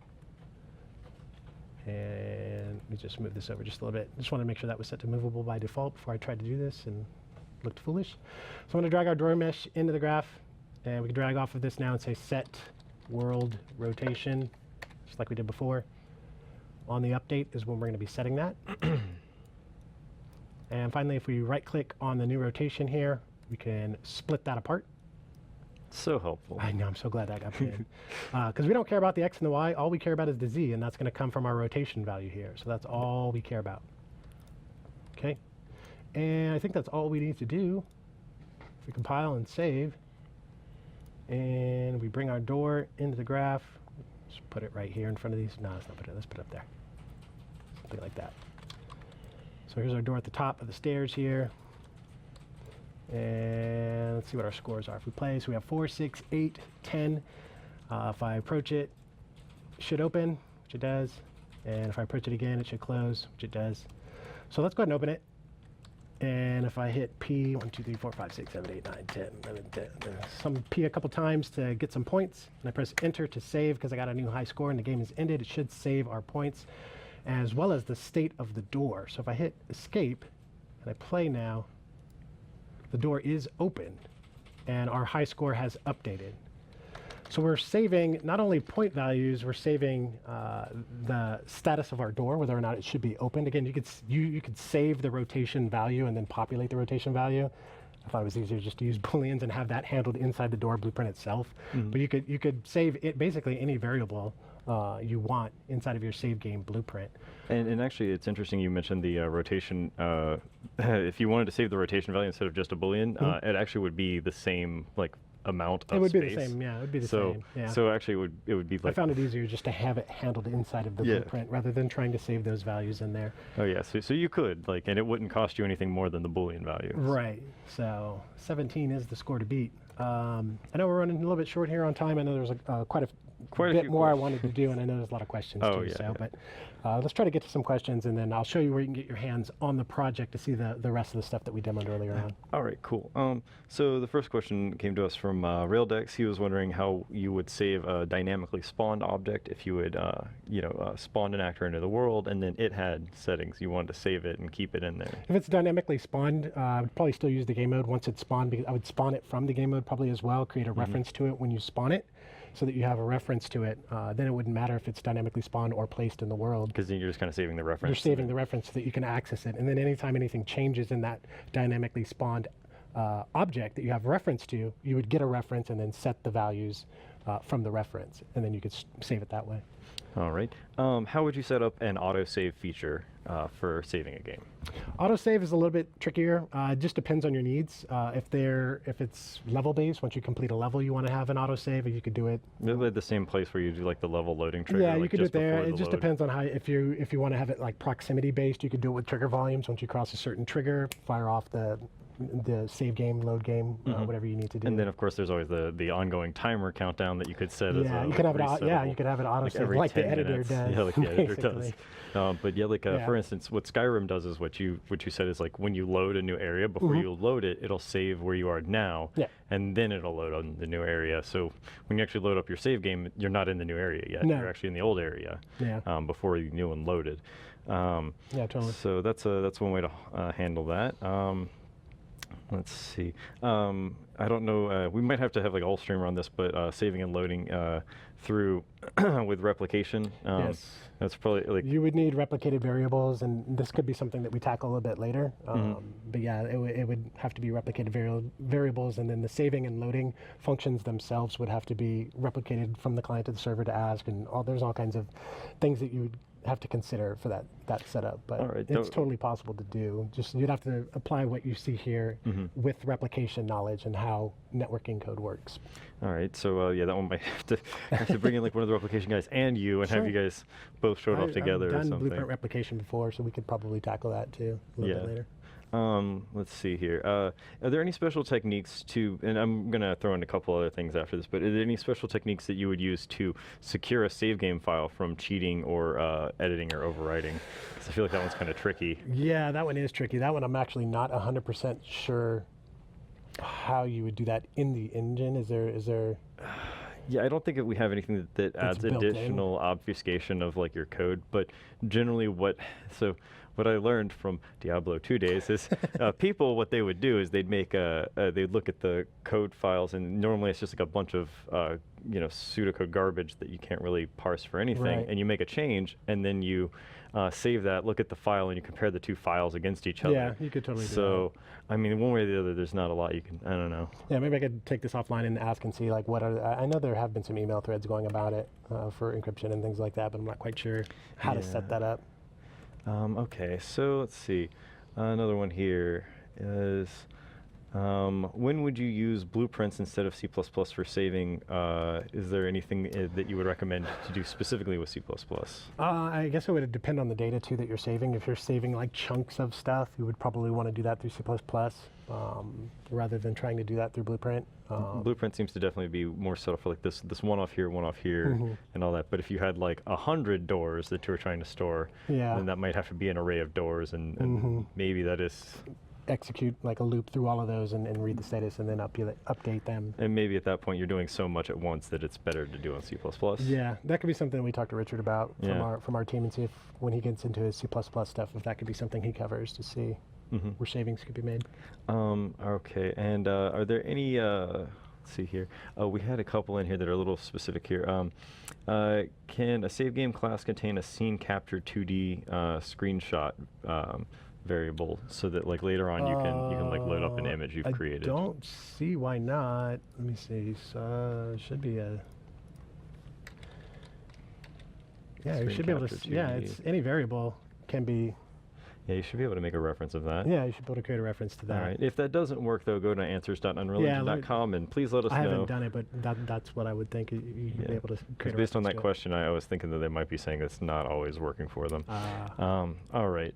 and let me just move this over just a little bit. Just want to make sure that was set to movable by default before I tried to do this and looked foolish. So I'm going to drag our door mesh into the graph, and we can drag off of this now and say set world rotation, just like we did before. On the update is when we're going to be setting that. And finally, if we right-click on the new rotation here, We can split that apart. So helpful. I know, I'm so glad that got put in. Because we don't care about the X and the Y, all we care about is the Z, and that's going to come from our rotation value here. So that's all we care about. Okay, and I think that's all we need to do. If we compile and save, and we bring our door into the graph, just put it right here in front of these. No, let's not put it, let's put it up there. Something like that. So here's our door at the top of the stairs here. And let's see what our scores are. If we play, so we have 4, 6, 8, 10. If I approach it, it should open, which it does. And if I approach it again, it should close, which it does. So let's go ahead and open it. And if I hit P, 1, 2, 3, 4, 5, 6, 7, 8, 9, 10, 11, 10, some P a couple times to get some points. And I press enter to save because I got a new high score and the game is ended. It should save our points as well as the state of the door. So if I hit escape and I play now, the door is open and our high score has updated. So we're saving not only point values, we're saving the status of our door, whether or not it should be opened. Again, you could save the rotation value and then populate the rotation value. I thought it was easier just to use booleans and have that handled inside the door blueprint itself. But you could save it basically any variable you want inside of your save game blueprint. And actually, it's interesting you mentioned the rotation. If you wanted to save the rotation value instead of just a boolean, it actually would be the same amount of space. It would be the same, yeah. It would be the same. Yeah. So actually, it would be like. I found it easier just to have it handled inside of the blueprint rather than trying to save those values in there. Oh yeah, so you could and it wouldn't cost you anything more than the boolean value. Right. So 17 is the score to beat. I know we're running a little bit short here on time. I know there's quite a bit more I wanted to do, and I know there's a lot of questions too. Yeah. But let's try to get to some questions, and then I'll show you where you can get your hands on the project to see the rest of the stuff that we demoed earlier on. All right, cool. So the first question came to us from Raildex. He was wondering how you would save a dynamically spawned object if you would, spawn an actor into the world, and then it had settings. You wanted to save it and keep it in there. If it's dynamically spawned, I would probably still use the game mode once it's spawned, because I would spawn it from the game mode probably as well, create a reference to it when you spawn it, so that you have a reference to it. Then it wouldn't matter if it's dynamically spawned or placed in the world. Because then you're just kind of saving the reference. You're saving the reference so that you can access it. And then anytime anything changes in that dynamically spawned object that you have reference to, you would get a reference and then set the values from the reference. And then you could save it that way. All right. How would you set up an autosave feature for saving a game? Autosave is a little bit trickier. It just depends on your needs. If it's level based, once you complete a level, you want to have an autosave. You could do it. At the same place where you do the level loading trigger. Yeah, you could do it there. It just load. depends on how. If you want to have it proximity based, you could do it with trigger volumes. Once you cross a certain trigger, fire off the save game, load game, whatever you need to do. And then of course there's always the ongoing timer countdown that you could set as you could have it. You could have it autosave like the editor does. Yeah, like the editor does. But for instance, what Skyrim does is what you said is when you load a new area, before you load it, it'll save where you are now, and then it'll load on the new area. So when you actually load up your save game, you're not in the new area yet. No. You're actually in the old area before the new one loaded. Yeah, totally. So that's one way to handle that. Let's see. I don't know. We might have to have a whole streamer on this, but saving and loading through with replication. Yes. That's probably you would need replicated variables, and this could be something that we tackle a little bit later. But yeah, it would have to be replicated variables, and then the saving and loading functions themselves would have to be replicated from the client to the server to ask, and there's all kinds of things that you would have to consider for that setup, but it's totally possible to do. Just you'd have to apply what you see here with replication knowledge and how networking code works. All right, so that one might have to bring in one of the replication guys and you, and have you guys both showed off together. I've done or something. blueprint replication before, so we could probably tackle that too a little bit later. Let's see here. Are there any special techniques and I'm going to throw in a couple other things after this, but are there any special techniques that you would use to secure a save game file from cheating or editing or overwriting? Because I feel like that one's kind of tricky. Yeah, that one is tricky. That one I'm actually not 100% sure how you would do that in the engine. Is there... Yeah, I don't think that we have anything that adds additional obfuscation of your code, but generally what I learned from Diablo 2 days is people, what they would do is they'd make they'd look at the code files, and normally it's just a bunch of pseudocode garbage that you can't really parse for anything, and you make a change, and then you save that, look at the file, and you compare the two files against each other. Yeah, you could totally do that. So, I mean, one way or the other, there's not a lot you can, I don't know. Yeah, maybe I could take this offline and ask and see, like, what are, I know there have been some email threads going about it for encryption and things like that, but I'm not quite sure how to set that up. Okay, so let's see. Another one here is, when would you use blueprints instead of C++ for saving? Is there anything that you would recommend to do specifically with C++? I guess it would depend on the data too that you're saving. If you're saving like chunks of stuff, you would probably want to do that through C++, rather than trying to do that through Blueprint. Blueprint seems to definitely be more subtle for like this one off here, and all that. But if you had like 100 doors that you were trying to store, then that might have to be an array of doors, and maybe that is execute like a loop through all of those and read the status and then update them. And maybe at that point you're doing so much at once that it's better to do on C++. Yeah, that could be something we talk to Richard about from our team and see if when he gets into his C++ stuff, if that could be something he covers to see where savings could be made. Okay, and are there any, let's see here, we had a couple in here that are a little specific here. Can a save game class contain a scene capture 2D screenshot variable so that like later on you can like load up an image you've created? I don't see why not. Let me see. So should be a you should be able to. Yeah, it's any variable can be. Yeah, you should be able to make a reference of that. Yeah, you should be able to create a reference to that. All right. If that doesn't work, though, go to answers.unreal.com and please let us know. I haven't done it, but that's what I would think. You'd be able to create a based on that to question, I was thinking that they might be saying it's not always working for them. All right.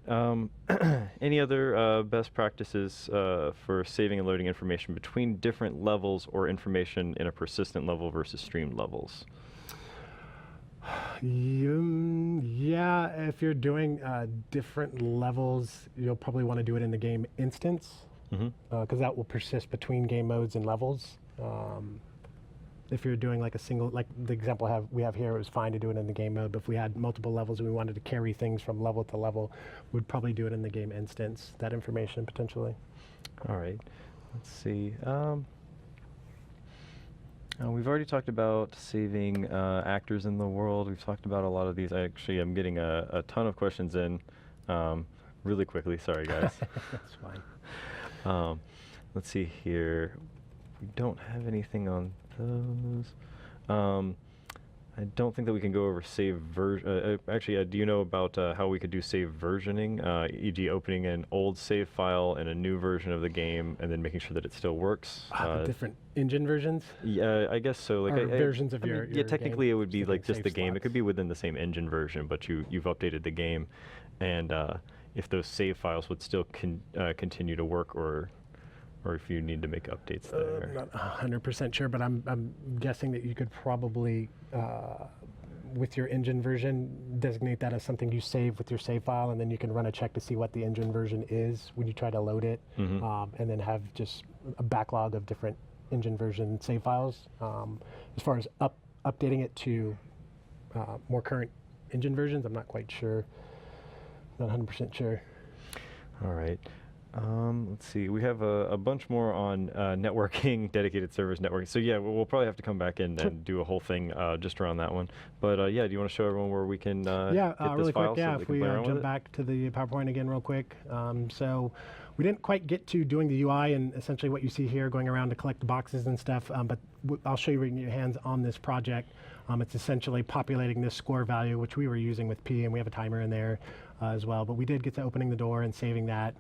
Any other best practices for saving and loading information between different levels or information in a persistent level versus streamed levels? Yeah, if you're doing different levels, you'll probably want to do it in the game instance, because that will persist between game modes and levels. If you're doing like a single, like the example we have here, it was fine to do it in the game mode, but if we had multiple levels and we wanted to carry things from level to level, we'd probably do it in the game instance, that information potentially. All right, let's see. We've already talked about saving actors in the world. We've talked about a lot of these. Actually, I'm getting a ton of questions in really quickly. Sorry, guys. That's fine. Let's see here. We don't have anything on those. I don't think that we can go over save version. Actually, do you know about how we could do save versioning, e.g. opening an old save file and a new version of the game and then making sure that it still works? Different engine versions? Yeah, I guess so. Like versions of your yeah, technically game, it would be like just the game. slots. It could be within the same engine version, but you've updated the game. And if those save files would still continue to work or if you need to make updates there. I'm not 100% sure, but I'm guessing that you could probably, with your engine version, designate that as something you save with your save file, and then you can run a check to see what the engine version is when you try to load it, and then have just a backlog of different engine version save files. As far as updating it to more current engine versions, I'm not quite sure, not 100% sure. All right. Let's see. We have a bunch more on networking, dedicated servers networking. So yeah, we'll probably have to come back in and do a whole thing just around that one. But yeah, do you want to show everyone where we can get this really file quick. Yeah, so if we jump back to the PowerPoint again real quick. So we didn't quite get to doing the UI and essentially what you see here, going around to collect the boxes and stuff. But I'll show you when you get your hands on this project. It's essentially populating this score value, which we were using with P, and we have a timer in there as well. But we did get to opening the door and saving that,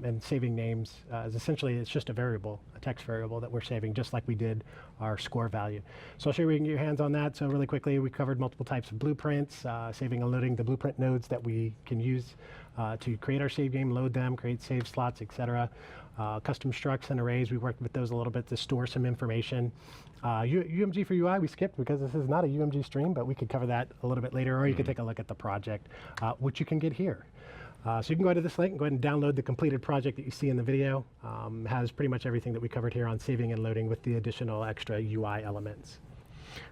and saving names. As essentially, it's just a variable, a text variable that we're saving, just like we did our score value. So I'll show you where you can get your hands on that. So really quickly, we covered multiple types of blueprints, saving and loading the blueprint nodes that we can use to create our save game, load them, create save slots, etc. Custom structs and arrays, we worked with those a little bit to store some information. UMG for UI we skipped because this is not a UMG stream, but we could cover that a little bit later, or you could take a look at the project, which you can get here. So you can go to this link and go ahead and download the completed project that you see in the video. Has pretty much everything that we covered here on saving and loading with the additional extra UI elements.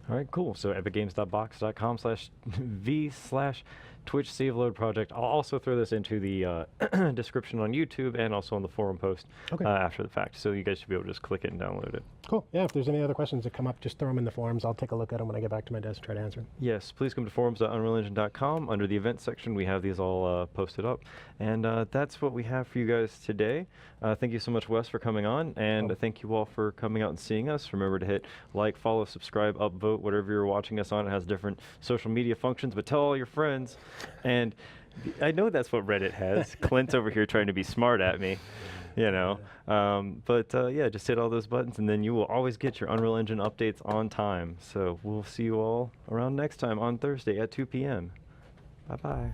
All right, cool. So epicgames.box.com/v/saving Twitch Save Load project. I'll also throw this into the description on YouTube and also on the forum post after the fact. So you guys should be able to just click it and download it. Cool. Yeah, if there's any other questions that come up, just throw them in the forums. I'll take a look at them when I get back to my desk and try to answer them. Yes, please come to forums.unrealengine.com. Under the events section, we have these all posted up. And that's what we have for you guys today. Thank you so much, Wes, for coming on. And thank you all for coming out and seeing us. Remember to hit like, follow, subscribe, upvote, whatever you're watching us on. It has different social media functions, but tell all your friends. And I know that's what Reddit has. Clint's over here trying to be smart at me. You know, yeah, just hit all those buttons, and then you will always get your Unreal Engine updates on time. So we'll see you all around next time on Thursday at 2 p.m. Bye-bye.